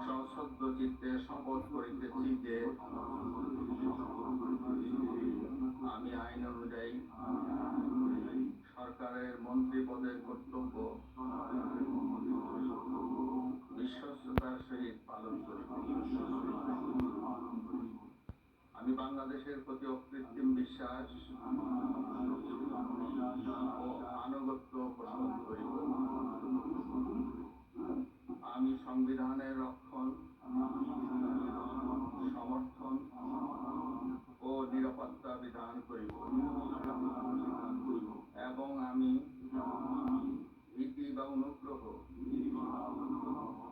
সশ্রদ্ধ চিত্তে শপথ করিতেছি যে আমি আইন অনুযায়ী সরকারের মন্ত্রী পদের কর্তব্য বিশ্বস্ততার সহিত পালন করিব। আমি বাংলাদেশের প্রতি অকৃত্রিম বিশ্বাস ও আনুগত্য পোষণ করিব। আমি সংবিধানের রক্ষণ, সমর্থন ও নিরাপত্তা বিধান করিব এবং আমি ভীতি বা অনুগ্রহ,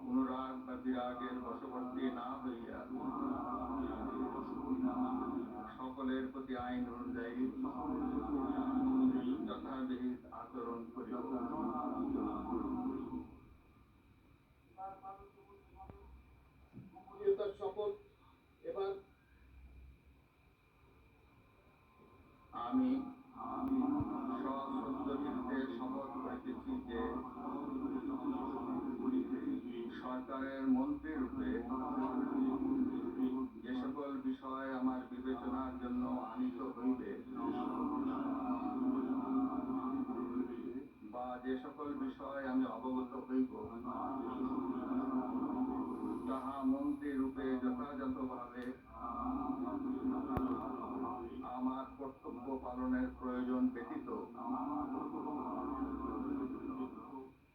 অনুরাগ বা বিরাগের বশবর্তী না হইয়া সকলের প্রতি আইন অনুযায়ী যথাবিহিত আচরণ করিব। শপথ এবার আমি সশ্রদ্ধ চিত্তে শপথ করিতেছি যে সরকারের মন্ত্রী রূপে যে সকল বিষয় আমার বিবেচনার জন্য আনিত হইবে বা যে সকল বিষয় আমি অবগত হইব তাহা মন্ত্রী রূপে যথাযথভাবে আমার কর্তব্য পালনের প্রয়োজন ব্যতীত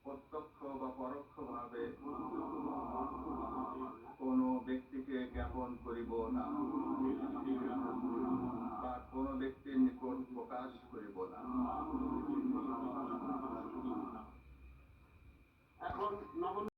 প্রত্যক্ষ বা পরোক্ষভাবে কোনো ব্যক্তিকে জ্ঞাপন করিব না।